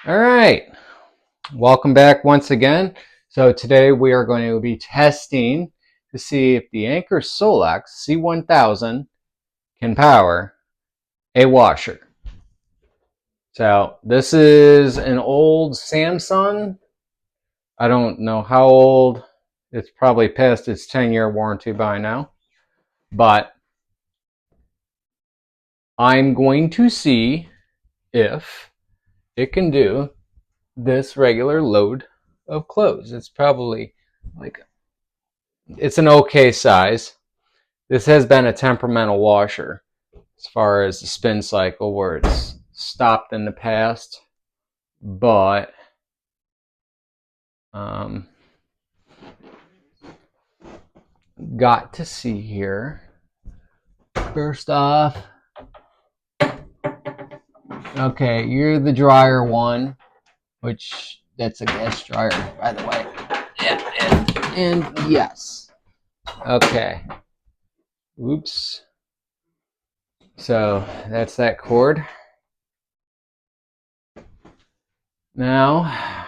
All right, welcome back once again. So today we are going to be testing to see if the Anker Solex C1000 can power a washer. So this is an old Samsung. I don't know how old. It's probably past its 10-year warranty by now. But I'm going to see if it can do this regular load of clothes. It's probably like it's an okay size. This has been a temperamental washer as far as the spin cycle where it's stopped in the past, but um, got to see here. First off, okay, you're the dryer one, which that's a gas dryer, by the way. And yes. Okay. Oops. So that's that cord. Now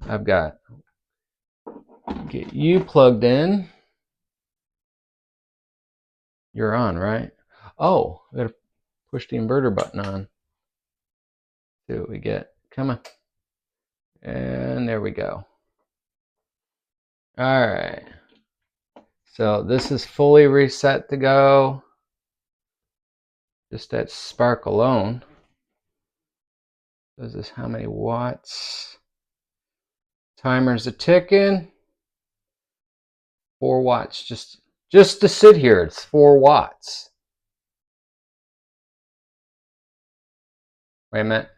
I've got get you plugged in. You're on, right? Oh, I gotta push the inverter button on. See what we get. Come on. And there we go. All right. So this is fully reset to go. Just that spark alone. This is how many watts. Timer's a ticking. 4 watts. Just to sit here, it's 4 watts. Wait a minute.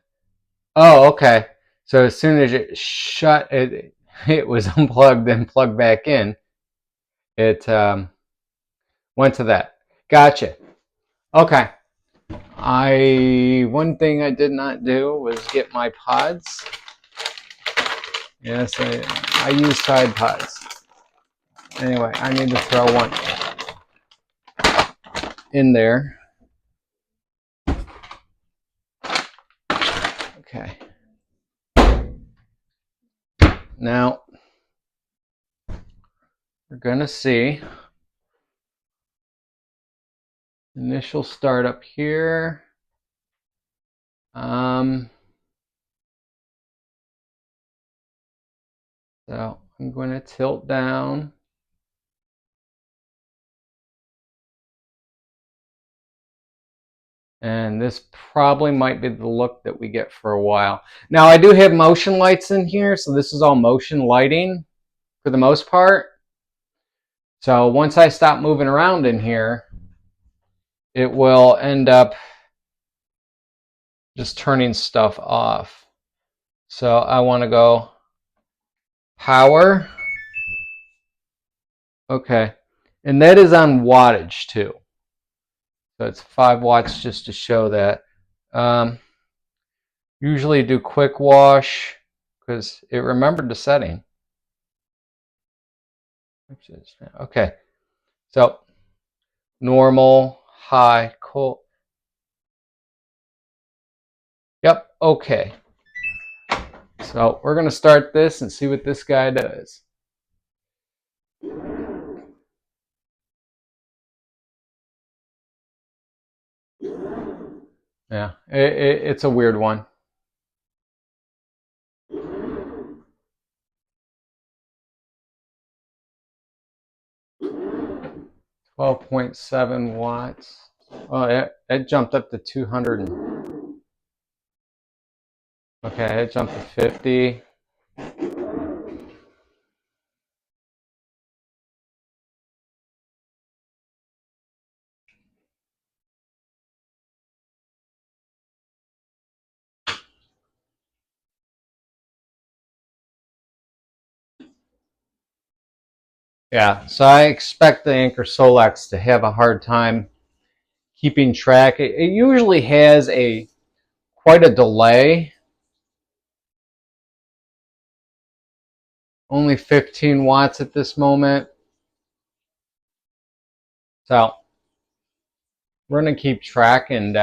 Oh, okay. So as soon as it shut, it was unplugged and plugged back in. It went to that. Gotcha. Okay. One thing I did not do was get my pods. Yes, I use Tide pods. Anyway, I need to throw one in there. Okay. Now we're gonna see initial startup here. So I'm going to tilt down. And this probably might be the look that we get for a while. Now I do have motion lights in here, so this is all motion lighting for the most part. So once I stop moving around in here, it will end up just turning stuff off. So I want to go power. Okay. And that is on wattage too. So it's 5 watts just to show that. Usually do quick wash because it remembered the setting. Okay. So normal, high, cold. Yep, okay. So we're going to start this and see what this guy does. Yeah, it's a weird one. 12.7 watts. Oh, it jumped up to 200. Okay, it jumped to 50. Yeah, so I expect the Anker Solex to have a hard time keeping track. It usually has quite a delay. Only 15 watts at this moment. So we're going to keep track and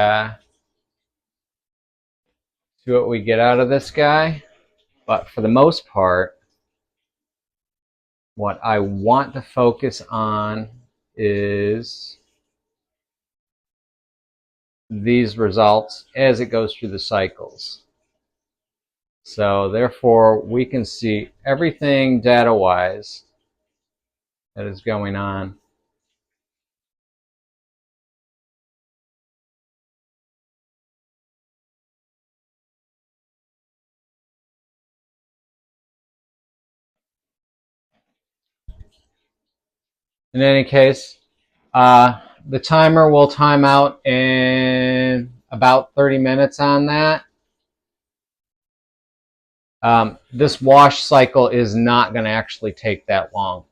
see what we get out of this guy. But for the most part, what I want to focus on is these results as it goes through the cycles. So therefore, we can see everything data-wise that is going on. In any case, the timer will time out in about 30 minutes on that. This wash cycle is not going to actually take that long.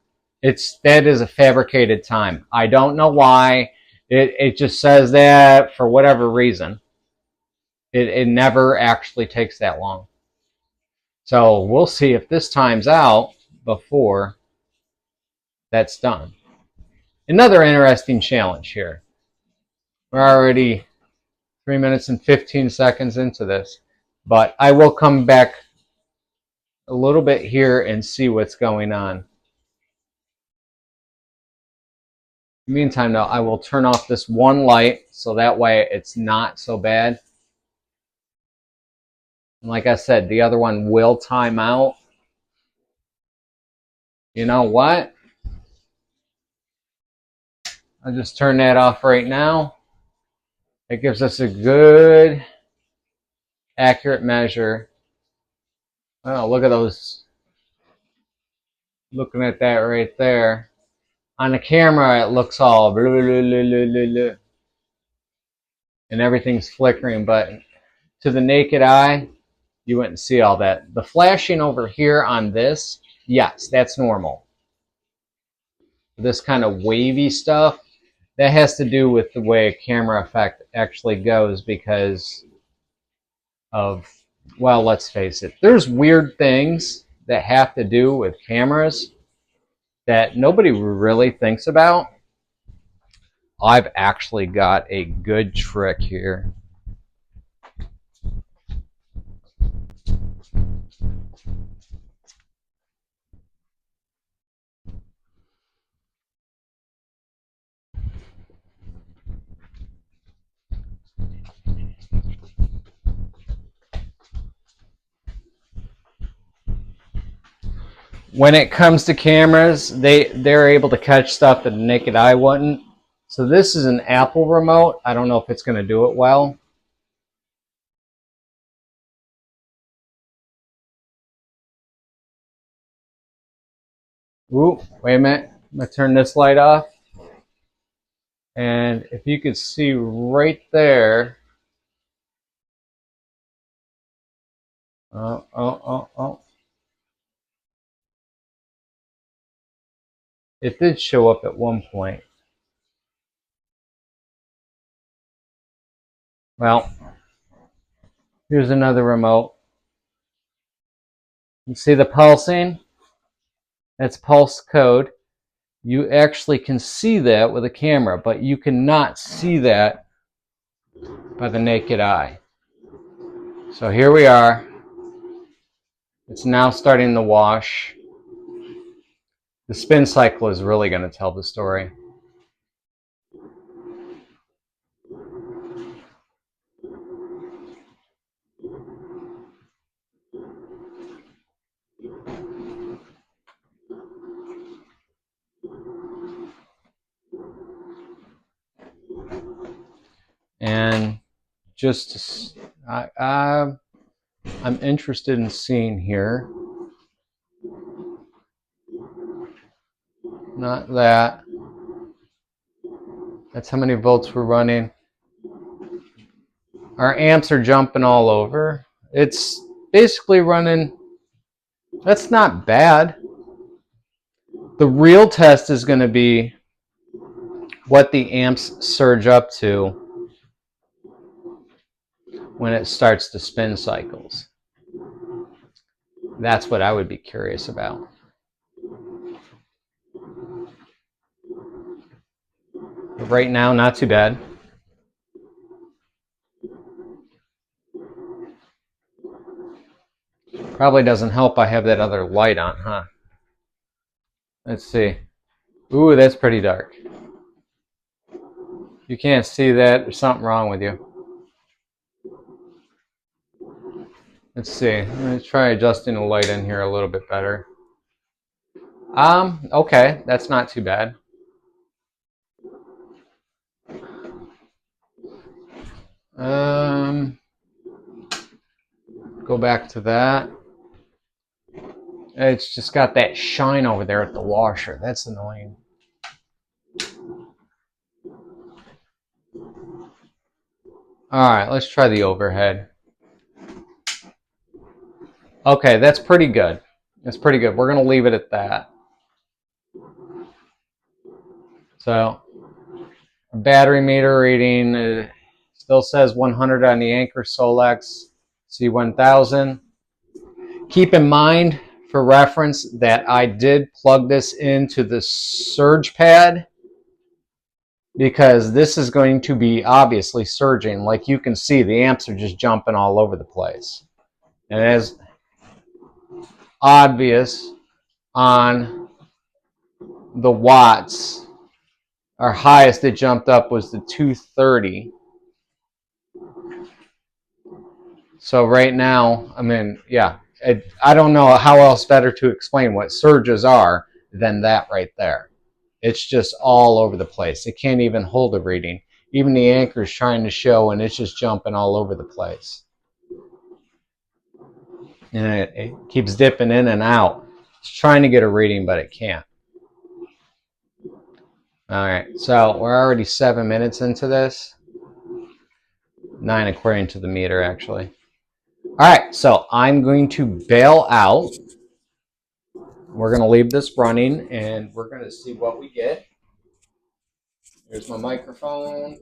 That is a fabricated time. I don't know why. It just says that for whatever reason. It never actually takes that long. So we'll see if this times out before that's done. Another interesting challenge here. We're already 3 minutes and 15 seconds into this, but I will come back a little bit here and see what's going on. In the meantime, though, I will turn off this one light so that way it's not so bad. And like I said, the other one will time out. You know what? I'll just turn that off right now. It gives us a good, accurate measure. Oh, look at those. Looking at that right there. On the camera, it looks all blah, blah, blah, blah, blah, blah, and everything's flickering, but to the naked eye, you wouldn't see all that. The flashing over here on this, yes, that's normal. This kind of wavy stuff, that has to do with the way a camera effect actually goes because of, well, let's face it, there's weird things that have to do with cameras that nobody really thinks about. I've actually got a good trick here. When it comes to cameras, they're able to catch stuff that the naked eye wouldn't. So this is an Apple remote. I don't know if it's going to do it well. Ooh, wait a minute. I'm going to turn this light off. And if you could see right there. Oh. It did show up at one point. Well, here's another remote. You see the pulsing? That's pulse code. You actually can see that with a camera, but you cannot see that by the naked eye. So here we are. It's now starting to wash. The spin cycle is really going to tell the story. And just, I'm interested in seeing here. Not that. That's how many volts we're running. Our amps are jumping all over. It's basically running. That's not bad. The real test is going to be what the amps surge up to when it starts to spin cycles. That's what I would be curious about. Right now, not too bad. Probably doesn't help I have that other light on, huh? Let's see. Ooh, that's pretty dark. You can't see that. There's something wrong with you. Let's see. Let's try adjusting the light in here a little bit better. Okay, that's not too bad. Go back to that. It's just got that shine over there at the washer. That's annoying. Alright, let's try the overhead. Okay, that's pretty good. That's pretty good. We're going to leave it at that. So, battery meter reading still says 100 on the Anker Solex C1000. Keep in mind, for reference, that I did plug this into the surge pad because this is going to be obviously surging. Like you can see, the amps are just jumping all over the place. And as obvious on the watts, our highest it jumped up was the 230. So right now, I mean, yeah, I don't know how else better to explain what surges are than that right there. It's just all over the place. It can't even hold a reading. Even the Anker's trying to show, and it's just jumping all over the place. And it keeps dipping in and out. It's trying to get a reading, but it can't. All right, so we're already 7 minutes into this. 9 according to the meter, actually. All right, so I'm going to bail out. We're going to leave this running, and we're going to see what we get. Here's my microphone.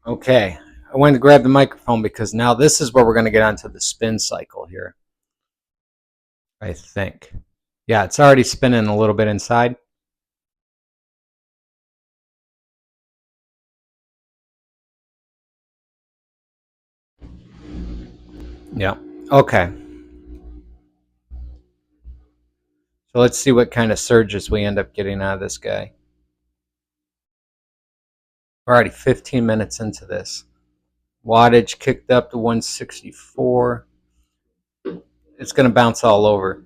Okay, I went to grab the microphone because now this is where we're going to get onto the spin cycle here. I think. Yeah, it's already spinning a little bit inside. Yeah. Okay. So let's see what kind of surges we end up getting out of this guy. We're already 15 minutes into this. Wattage kicked up to 164. It's going to bounce all over.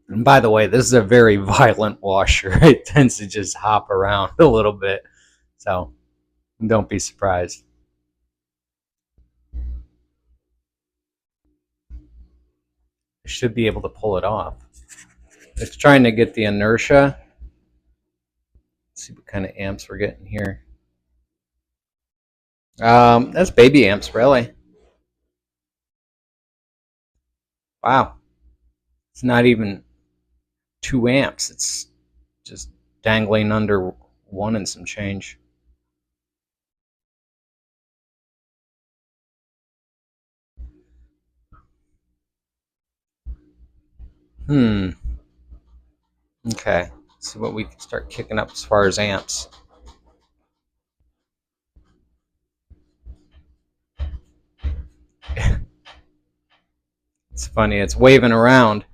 And by the way, this is a very violent washer. It tends to just hop around a little bit. So don't be surprised. I should be able to pull it off. It's trying to get the inertia. Let's see what kind of amps we're getting here. That's baby amps, really. Wow. It's not even 2 amps. It's just dangling under 1 and some change. Okay. Let's see what we can start kicking up as far as amps. It's funny. It's waving around.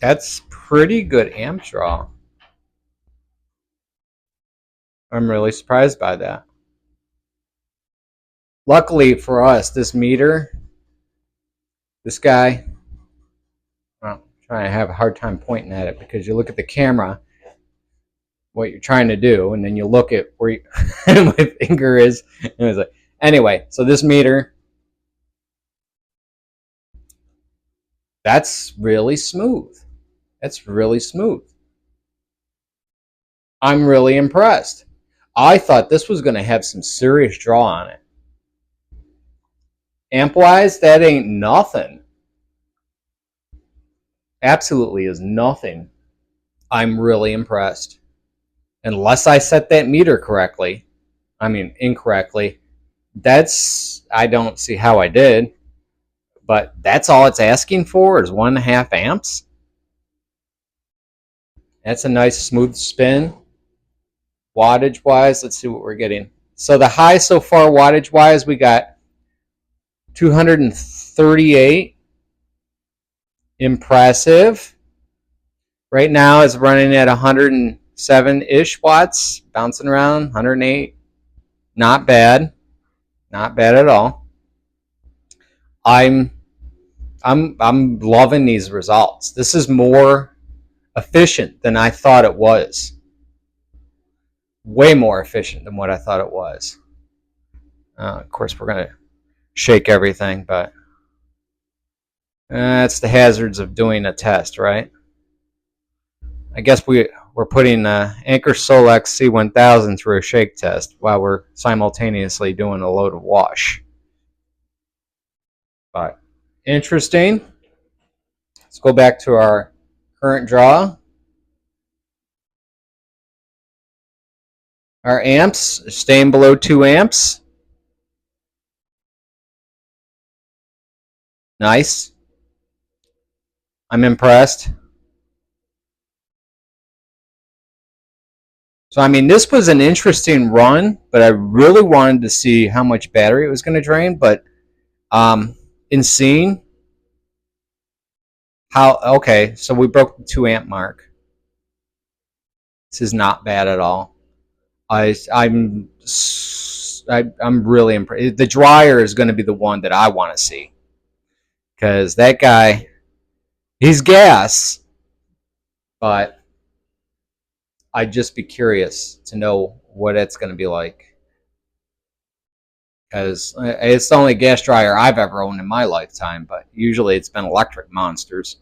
That's pretty good amp draw. I'm really surprised by that. Luckily for us, this meter, this guy, well, I'm trying to have a hard time pointing at it because you look at the camera, what you're trying to do, and then you look at where my finger is, and it's like, anyway, so this meter, that's really smooth. That's really smooth. I'm really impressed. I thought this was going to have some serious draw on it. Amp-wise, that ain't nothing. Absolutely is nothing. I'm really impressed. Unless I set that meter correctly, I mean incorrectly, I don't see how I did, but that's all it's asking for is 1.5 amps. That's a nice smooth spin. Wattage wise, let's see what we're getting. So the high so far wattage wise, we got 238. Impressive. Right now it's running at 107-ish watts, bouncing around 108. Not bad. Not bad at all. I'm loving these results. This is more efficient than I thought it was. Way more efficient than what I thought it was. Of course, we're going to shake everything, but that's the hazards of doing a test, right? I guess we're putting Anker Solex C1000 through a shake test while we're simultaneously doing a load of wash. But interesting. Let's go back to our current draw. Our amps staying below 2 amps. Nice. I'm impressed. So, I mean, this was an interesting run, but I really wanted to see how much battery it was going to drain. But in seeing how, okay, so we broke the 2 amp mark. This is not bad at all. I'm really impressed. The dryer is going to be the one that I want to see because that guy, he's gas, but I'd just be curious to know what it's going to be like because it's the only gas dryer I've ever owned in my lifetime, but usually it's been electric monsters.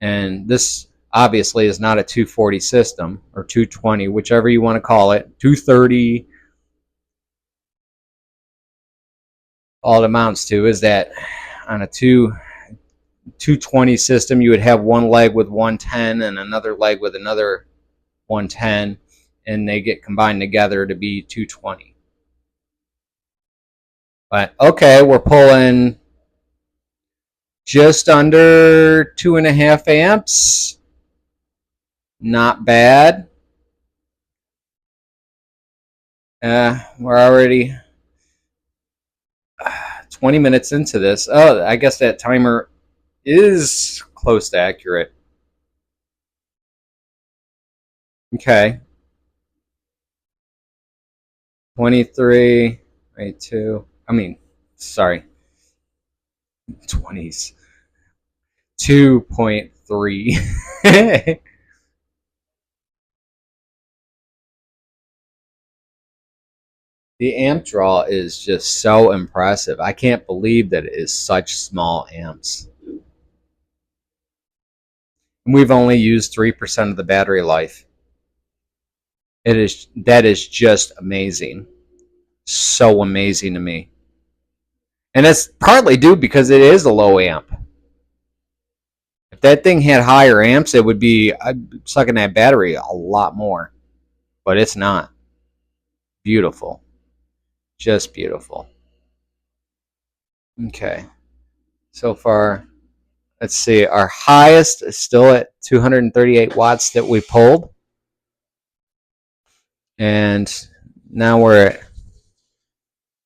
And this obviously is not a 240 system or 220, whichever you want to call it, 230. All it amounts to is that on a 220 system, you would have one leg with 110 and another leg with another 110, and they get combined together to be 220. But okay, we're pulling just under 2.5 amps. Not bad. We're already 20 minutes into this. Oh, I guess that timer is close to accurate. Okay. 23, 22. I mean, sorry. 20s. 2.3. The amp draw is just so impressive. I can't believe that it is such small amps. We've only used 3% of the battery life. That is just amazing. So amazing to me. And that's partly due because it is a low amp. If that thing had higher amps, it would be sucking that battery a lot more. But it's not. Beautiful. Just beautiful. Okay. So far, let's see. Our highest is still at 238 watts that we pulled. And now we're at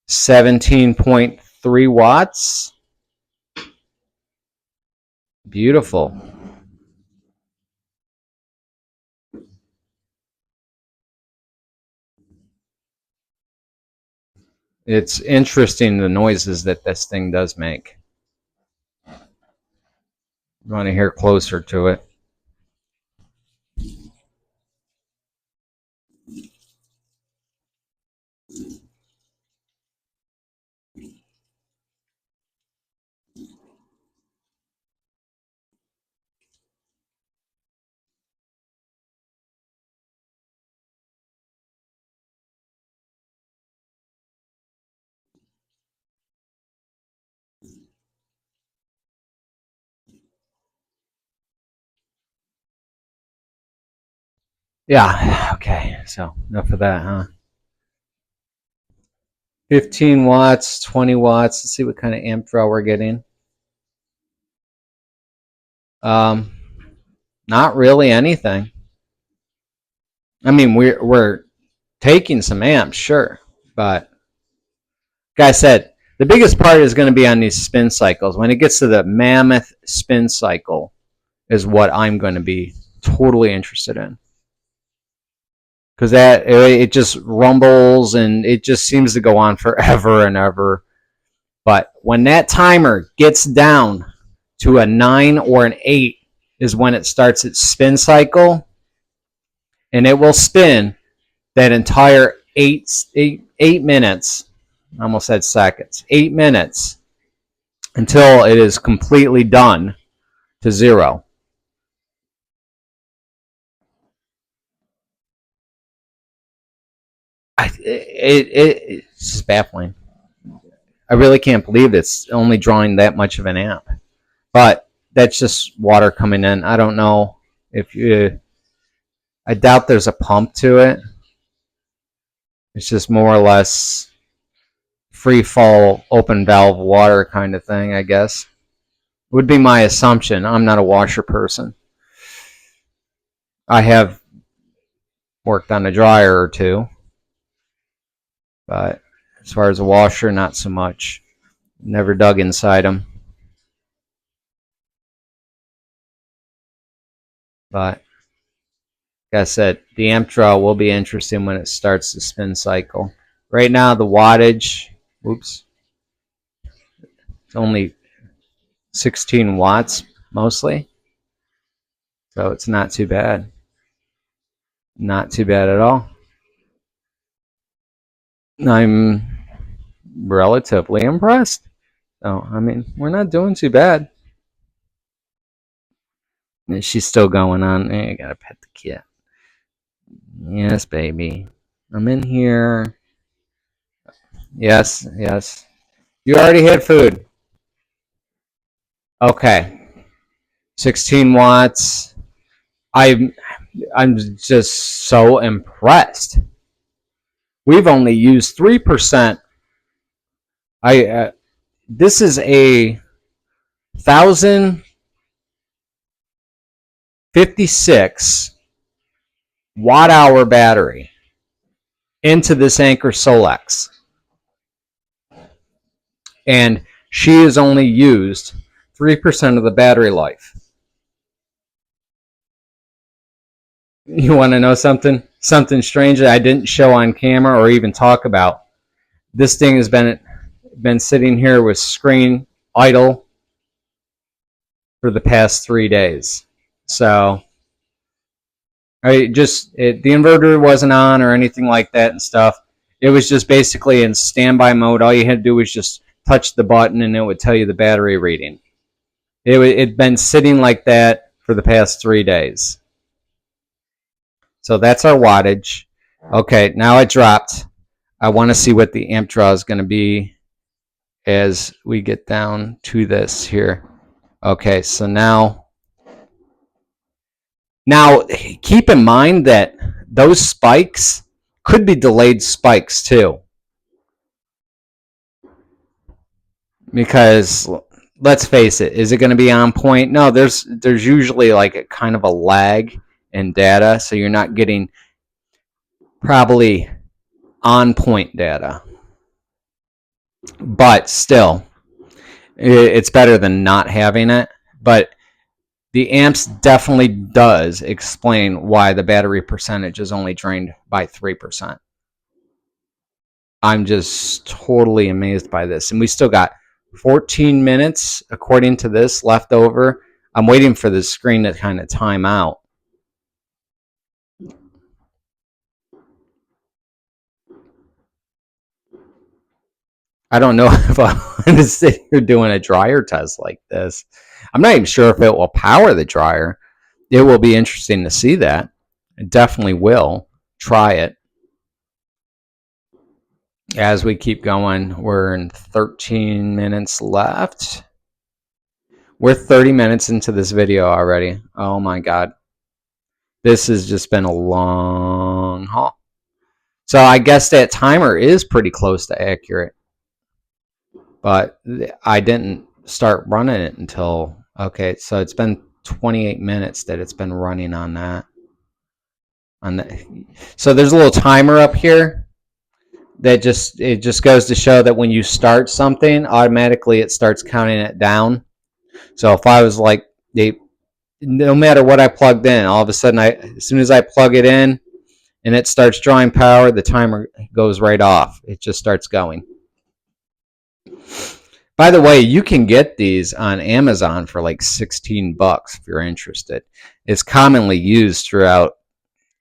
17.3 watts. Beautiful. It's interesting the noises that this thing does make. You want to hear closer to it. Yeah, okay, so enough of that, huh? 15 watts, 20 watts. Let's see what kind of amp draw we're getting. Um, Not really anything. I mean, we're taking some amps, sure, but like I said, the biggest part is going to be on these spin cycles. When it gets to the mammoth spin cycle, is what I'm going to be totally interested in, because that it just rumbles and it just seems to go on forever and ever. But when that timer gets down to a 9 or an 8 is when it starts its spin cycle, and it will spin that entire 8 minutes. I almost said seconds. 8 minutes until it is completely done to zero. It's just baffling. I really can't believe it's only drawing that much of an amp. But that's just water coming in. I don't know if you. I doubt there's a pump to it. It's just more or less free fall, open valve water kind of thing, I guess. Would be my assumption. I'm not a washer person. I have worked on a dryer or two, but as far as a washer, not so much. Never dug inside them. But like I said, the amp draw will be interesting when it starts the spin cycle. Right now, the wattage, oops, it's only 16 watts mostly. So it's not too bad. Not too bad at all. I'm relatively impressed. So, I mean, we're not doing too bad. And she's still going on. Hey, I gotta pet the kid. Yes, baby. I'm in here. Yes, yes. You already had food. Okay. 16 watts. I'm just so impressed. We've only used 3%. This is a 1,056 watt hour battery into this Anker Solex, and she has only used 3% of the battery life. You want to know something? Something strange that I didn't show on camera or even talk about. This thing has been sitting here with screen idle for the past 3 days. So the inverter wasn't on or anything like that and stuff. It was just basically in standby mode. All you had to do was just touch the button and it would tell you the battery reading. It'd been sitting like that for the past 3 days. So that's our wattage. Okay, now it dropped. I want to see what the amp draw is going to be as we get down to this here. Okay, so now keep in mind that those spikes could be delayed spikes too. Because let's face it, is it going to be on point? No, there's usually like a kind of a lag in data, so you're not getting probably on point data. But still, it's better than not having it. But the amps definitely does explain why the battery percentage is only drained by 3%. I'm just totally amazed by this. And we still got 14 minutes, according to this, left over. I'm waiting for the screen to kind of time out. I don't know if I want to sit here doing a dryer test like this. I'm not even sure if it will power the dryer. It will be interesting to see that. I definitely will try it. As we keep going, we're in 13 minutes left. We're 30 minutes into this video already. Oh my God. This has just been a long haul. So I guess that timer is pretty close to accurate. But I didn't start running it until, okay, so it's been 28 minutes that it's been running on that. So there's a little timer up here that it just goes to show that when you start something, automatically it starts counting it down. So if I was like, no matter what I plugged in, all of a sudden, as soon as I plug it in and it starts drawing power, the timer goes right off. It just starts going. By the way, you can get these on Amazon for like $16 if you're interested. It's commonly used throughout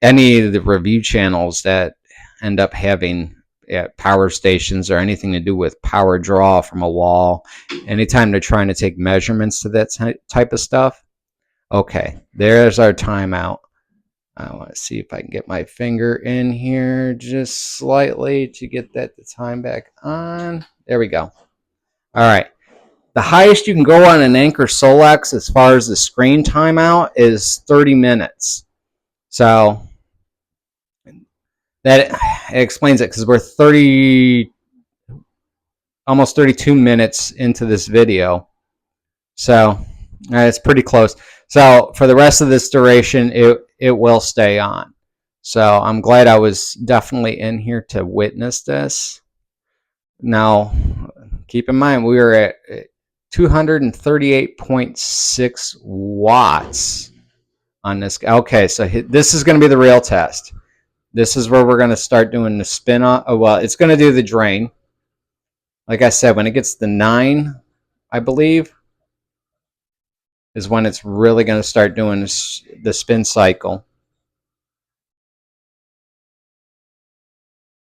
any of the review channels that end up having power stations or anything to do with power draw from a wall. Anytime they're trying to take measurements to that type of stuff. Okay, there's our timeout. I want to see if I can get my finger in here just slightly to get the time back on. There we go. All right. The highest you can go on an Anker Solex as far as the screen timeout is 30 minutes. So that explains it, because we're almost 32 minutes into this video. So it's pretty close. So for the rest of this duration, it will stay on. So I'm glad I was definitely in here to witness this. Now, keep in mind, we were at 238.6 watts on this. Okay, so this is going to be the real test. This is where we're going to start doing the spin off. Oh, well, it's going to do the drain. Like I said, when it gets to 9, I believe, is when it's really going to start doing the spin cycle.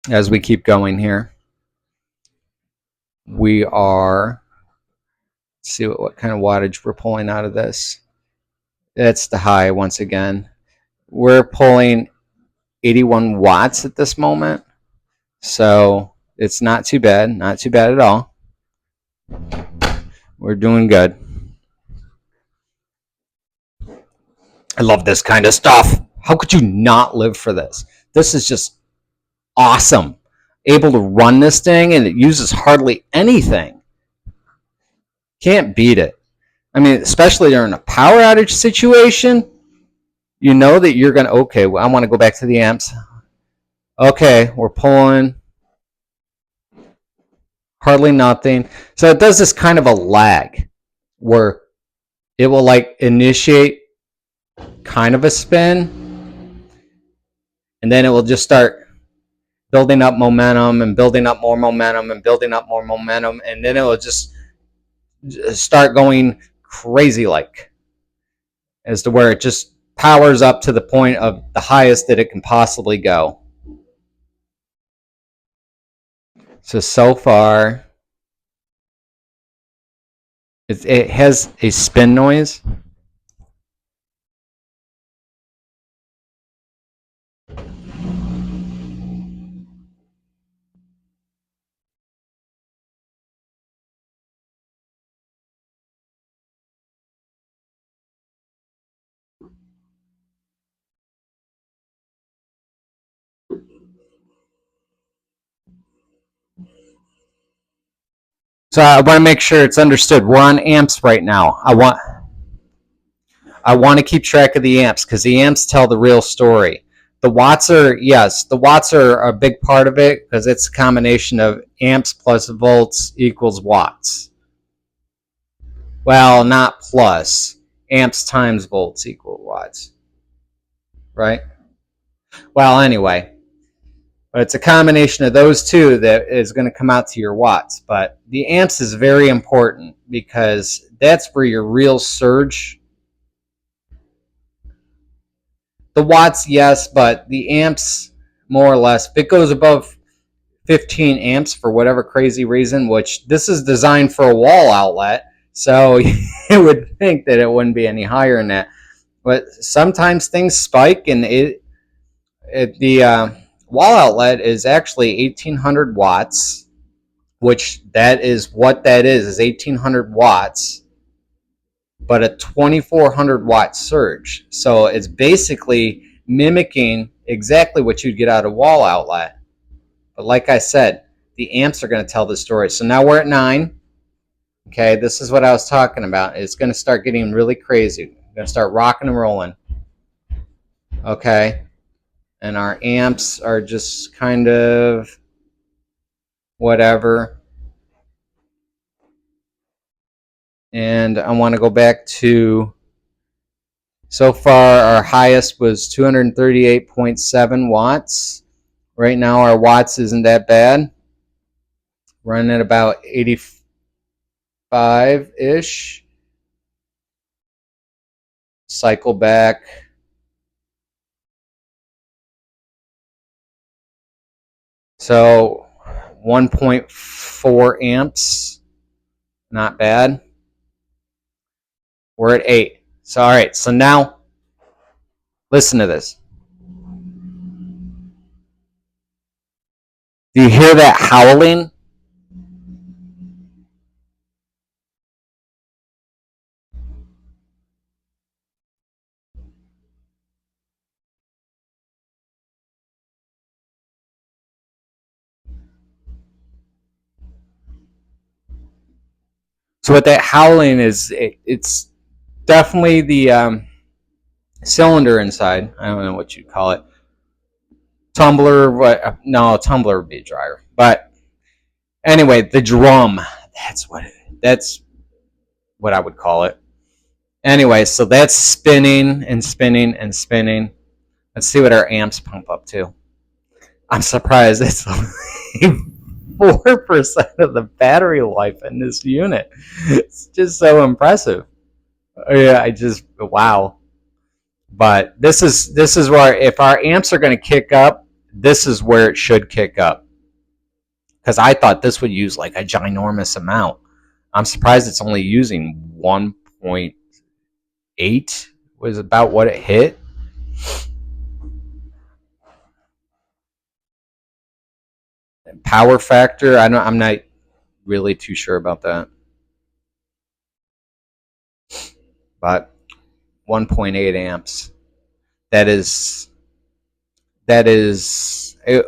As we keep going here, we are, let's see what kind of wattage we're pulling out of this. That's the high once again. We're pulling 81 watts at this moment. So it's not too bad. Not too bad at all. We're doing good. I love this kind of stuff. How could you not live for this? This is just awesome. Able to run this thing, and it uses hardly anything. Can't beat it. I mean, especially during a power outage situation, you know that you're going to, okay, well, I want to go back to the amps. Okay, we're pulling hardly nothing. So it does this kind of a lag where it will like initiate kind of a spin, and then it will just start building up momentum and building up more momentum and building up more momentum, and then it will just start going crazy like, as to where it just powers up to the point of the highest that it can possibly go. So far, it has a spin noise. So I want to make sure it's understood. We're on amps right now. I want to keep track of the amps, because the amps tell the real story. The watts are, yes, the watts are a big part of it, because it's a combination of amps plus volts equals watts. Well, not plus. Amps times volts equal watts. Right? Well, anyway. But it's a combination of those two that is going to come out to your watts. But the amps is very important, because that's where your real surge. The watts, yes, but the amps, more or less, if it goes above 15 amps for whatever crazy reason, which this is designed for a wall outlet, so you would think that it wouldn't be any higher than that. But sometimes things spike, and the wall outlet is actually 1800 watts, which that is what that is 1800 watts. but a 2400 watt surge. So it's basically mimicking exactly what you'd get out of a wall outlet. But like I said, the amps are going to tell the story. So now we're at 9. Okay, this is what I was talking about. It's going to start getting really crazy. We're going to start rocking and rolling. Okay, and our amps are just kind of whatever. And I want to go back to, so far our highest was 238.7 watts. Right now our watts isn't that bad. Running at about 85-ish. Cycle back. So 1.4 amps. Not bad. We're at 8. So all right, so now listen to this. Do you hear that howling? So what that howling is, it's definitely the cylinder inside. I don't know what you'd call it. Tumbler, what? No, tumbler would be a dryer. But anyway, the drum. That's what I would call it. Anyway, so that's spinning and spinning and spinning. Let's see what our amps pump up to. I'm surprised it's only 4% of the battery life in this unit. It's just so impressive. Yeah, wow. But this is where, if our amps are going to kick up, this is where it should kick up. Because I thought this would use like a ginormous amount. I'm surprised it's only using 1.8 was about what it hit. Power factor, I'm not really too sure about that. But 1.8 amps. That is we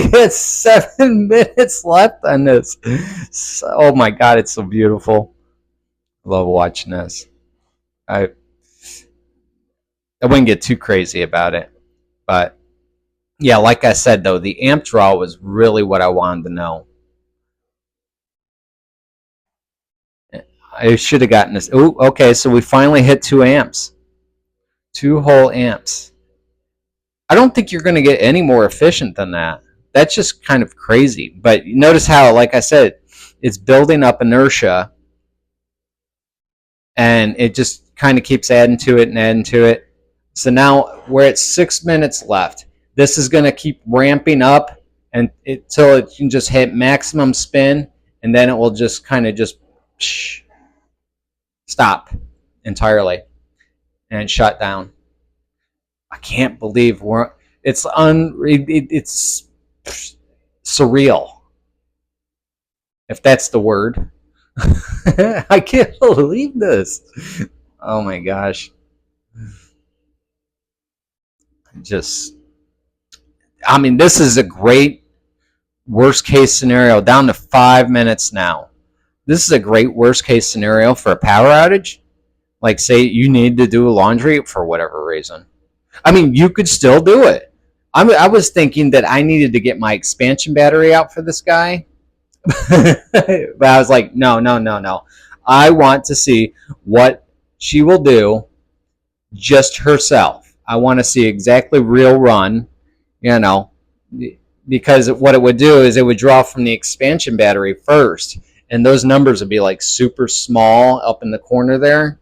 got 7 minutes left on this. So, oh my god, it's so beautiful. Love watching this. I wouldn't get too crazy about it, but yeah, like I said though, the amp draw was really what I wanted to know. I should have gotten this. Oh, okay, so we finally hit 2 amps. 2 whole amps. I don't think you're going to get any more efficient than that. That's just kind of crazy. But notice how, like I said, it's building up inertia, and it just kind of keeps adding to it and adding to it. So now we're at 6 minutes left. This is going to keep ramping up until it can just hit maximum spin, and then it will just kind of just stop entirely and shut down. I can't believe it's surreal, if that's the word. I can't believe this. Oh my gosh. I mean, this is a great worst case scenario, down to 5 minutes now. This is a great worst case scenario for a power outage. Like, say you need to do laundry for whatever reason. I mean, you could still do it. I was thinking that I needed to get my expansion battery out for this guy. But I was like, no. I want to see what she will do just herself. I want to see exactly real run, because what it would do is it would draw from the expansion battery first, and those numbers would be like super small up in the corner there.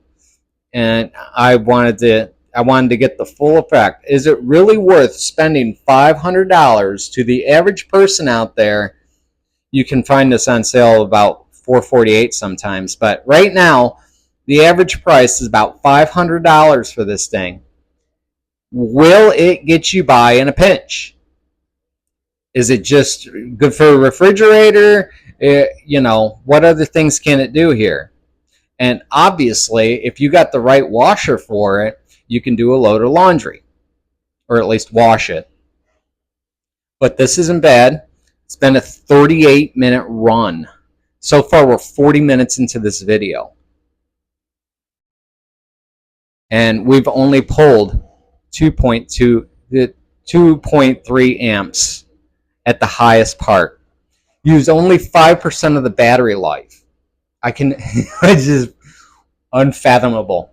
And I wanted to get the full effect. Is it really worth spending $500 to the average person out there? You can find this on sale about $448 sometimes, but right now the average price is about $500 for this thing. Will it get you by in a pinch? Is it just good for a refrigerator? What other things can it do here? And obviously, if you got the right washer for it, you can do a load of laundry, or at least wash it. But this isn't bad. It's been a 38-minute run. So far, we're 40 minutes into this video. And we've only pulled 2.3 amps at the highest part. Used only 5% of the battery life. It's just unfathomable.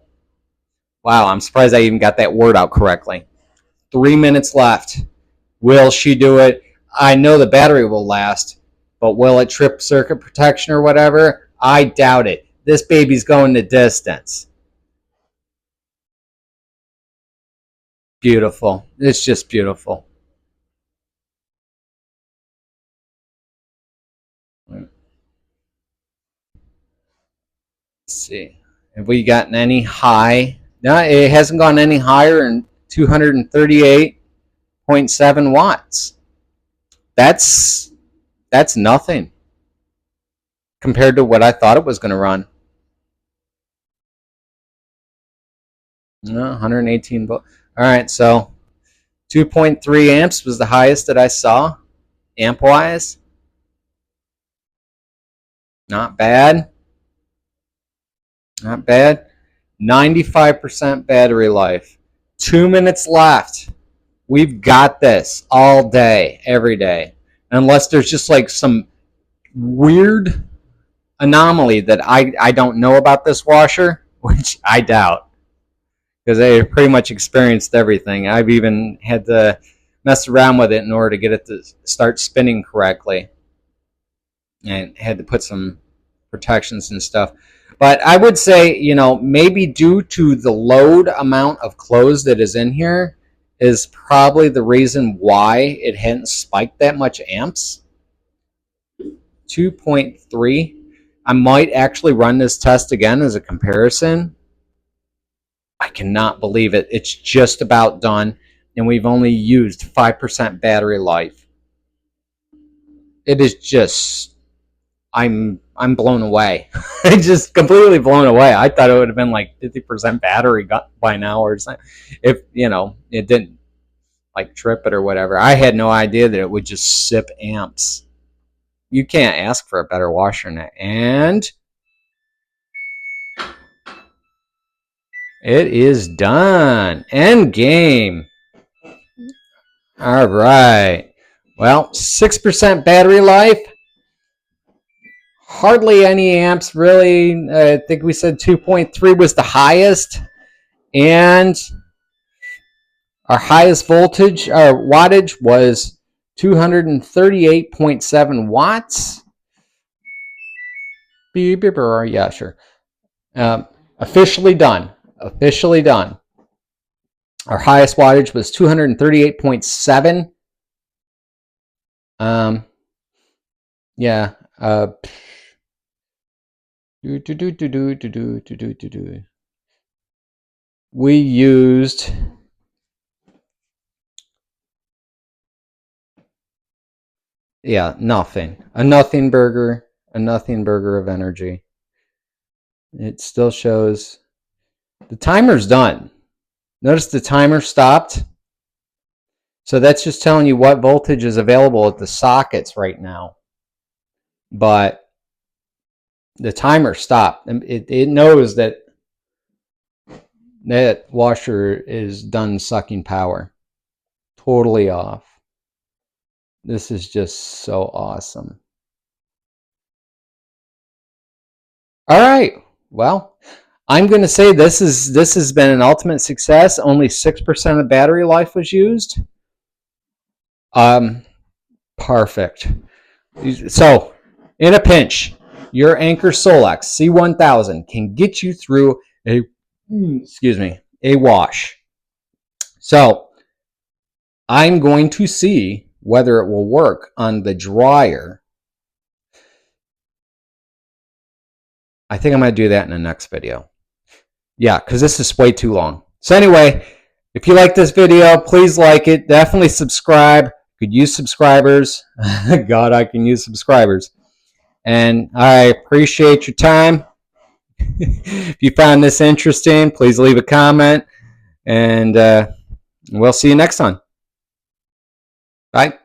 Wow, I'm surprised I even got that word out correctly. 3 minutes left. Will she do it? I know the battery will last, but will it trip circuit protection or whatever? I doubt it. This baby's going the distance. Beautiful. It's just beautiful. Let's see. Have we gotten any high? No, it hasn't gone any higher than 238.7 watts. That's nothing compared to what I thought it was going to run. No, 118 volts. All right, so 2.3 amps was the highest that I saw, amp-wise. Not bad. Not bad. 95% battery life. 2 minutes left. We've got this all day, every day. Unless there's just like some weird anomaly that I don't know about this washer, which I doubt. Because I pretty much experienced everything. I've even had to mess around with it in order to get it to start spinning correctly. And had to put some protections and stuff. But I would say, you know, maybe due to the load amount of clothes that is in here is probably the reason why it hadn't spiked that much amps. 2.3. I might actually run this test again as a comparison. I cannot believe it. It's just about done, and we've only used 5% battery life. It is just, I'm blown away. I'm just completely blown away. I thought it would have been like 50% battery by now or something. If, you know, it didn't like trip it or whatever. I had no idea that it would just sip amps. You can't ask for a better washer than that. And it is done. End game. All right. Well, 6% battery life. Hardly any amps, really. I think we said 2.3 was the highest. And our highest voltage, our wattage was 238.7 watts. Yeah, sure. Officially done. Officially done. Our highest wattage was 238.7. Yeah. We used nothing. A nothing burger of energy. It still shows the timer's done. Notice the timer stopped. So that's just telling you what voltage is available at the sockets right now. But the timer stopped. It knows that that washer is done sucking power. Totally off. This is just so awesome. All right. Well, I'm going to say this has been an ultimate success. Only 6% of battery life was used. Perfect. So, in a pinch, your Anker Solex C1000 can get you through a wash. So, I'm going to see whether it will work on the dryer. I think I'm going to do that in the next video. Yeah, because this is way too long. So anyway, if you like this video, please like it. Definitely subscribe. Could use subscribers. God, I can use subscribers. And I appreciate your time. If If you found this interesting, please leave a comment, and we'll see you next time. Bye.